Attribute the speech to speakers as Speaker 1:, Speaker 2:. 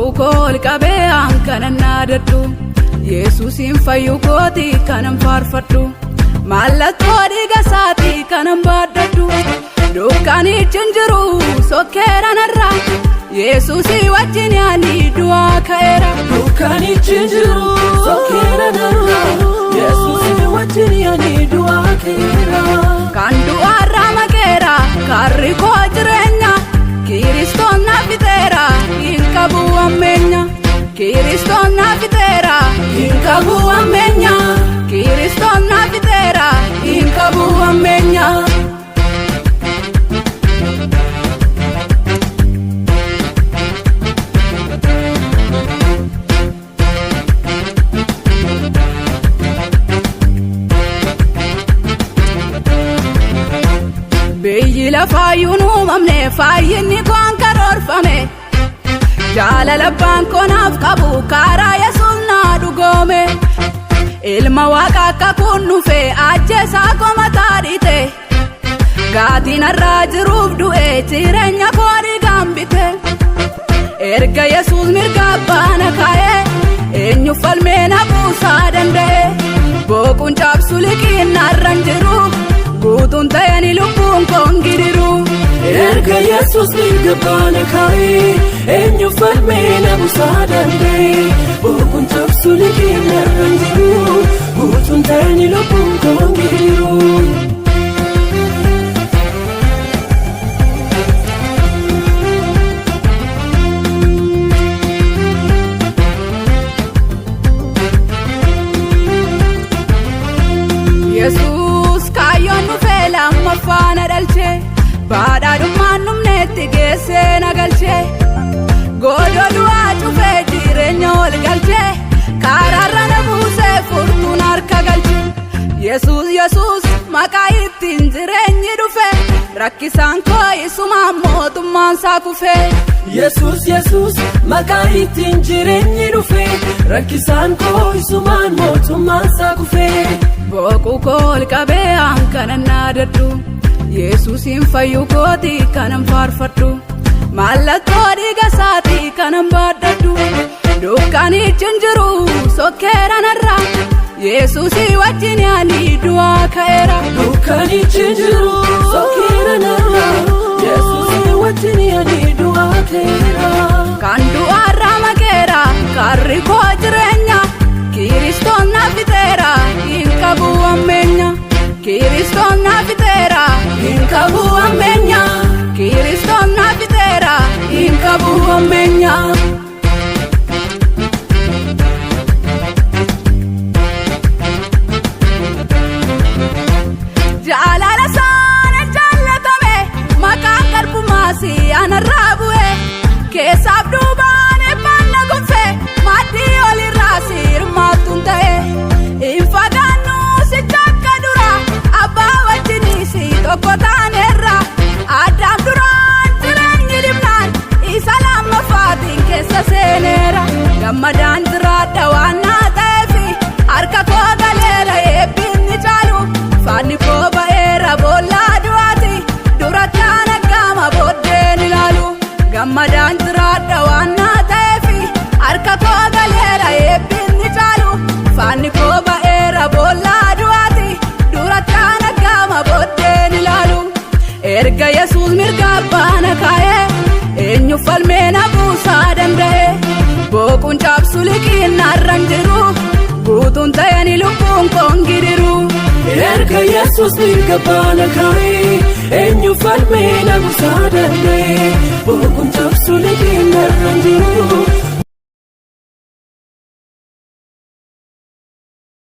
Speaker 1: boqu kol qabe ankanan naadadhu Yesuusin fayyu kooti kanan faarfadhu mallattoo dhiiga isaatii kanan baaddadhu dukkaanii jinjiru sokkeeranarra Yesuusii wajjin yaani du'aa ka'eera
Speaker 2: dukkaanii jinjiru sokkeeranarra Yesuusii wajjin yaani du'aa ka'eera
Speaker 1: kan du'aarraa maqeera karri koo jireenya Kiristoon naaf fixeera hin qabu ammeenya Kiristoon naaf fixeera hin qabu ammeenya Kiristoon naaf fixeera hin qabu ammeenya biyyi lafaayyuu nuumamne fayyinni koon karoorfame jaalala abbaan koonaaf qabu karaa Yesuus naa dhugoome ilma waaqa akka kun dhufe ajjeesaa komataa dhiite gaatiin irraa jiruuf du'e jireenya koo dhiigaan bite erga Yesuus mirga abbaana kaa'e eenyu falmee na buusaa danda'e boquun cabsu liqiin narran jiru guutuun ta'een lubbuun koon giriru
Speaker 2: erga Yesuus mirga abbaana kaa'e eenyu falmee na buusaa danda'e boquun cabsu liqiin narran jiru guutuun ta'een lubbuun koon giriru
Speaker 1: Yesuus kaayyoon dhufee lammaffaa dhalche badhaadhummaan dhumneetti geessee na galche godoo du'aa cufee jireenya ol galche karaarra na buusee furtuun harka galche Yesuus maqaa ittiin jireenyi dhufe rakkisaan koo isumaan mootummaan isaa kufe
Speaker 2: Yesuus maqaa ittiin jireenyi dhufe rakkisaan koo isumaan mootummaan isaa kufe
Speaker 1: boqu kol qabe ankanan naadadhu Yesuusin fayyu kooti kanan faarfadhu mallattoo dhiiga isaatii kanan baaddadhu dukkaanii jinjiru sokkeeranarra Yesuusii wajjin yaani du'aa ka'eera
Speaker 2: dukkaanii jinjiru sokkeeranarra Yesuusii wajjin yaani du'aa ka'eera
Speaker 1: kan du'aarraa maqeera karri koo jireenya Kiristoon naaf fixeera hin qabu ammeenya Kiristoon naaf fixeera hin qabu ammeenya Kiristoon naaf fixeera hin qabu ammeenya jaalala sana jaallatame maqaan garbumaasi anarraa bu'e keessaaf duubaan eebbaan na gonfe maaddii olirraa sirmaattuun ta'e hin fagaannu sicha akka dura abbaa wajjinis tokko taaneerra addaam duraan jireenyi dhibnaan isa lammaffaatiin keessa seeneera gammadaan jiraadha waan naa ta'eefi harka koo galeera eebbinni caalu faanni koo ba'eera boollaa du'aati duratti anaggaama booddeen ilaalu gammadaan jiraadha waan naa ta'eefi harka koo galeera eebbinni caalu faanni koo ba'eera boollaa du'aati duratti anaggaama booddeen ilaalu erga Yesuus mirga abbaana kaa'e eenyu falmee na buusaa danda'e boquun cabsu liqiin narran jiru guutuun ta'een lubbuun koon giriru
Speaker 2: erga Yesuus mirga abbaana kaa'e eenyu falmee na buusaa danda'e boquun cabsu liqiin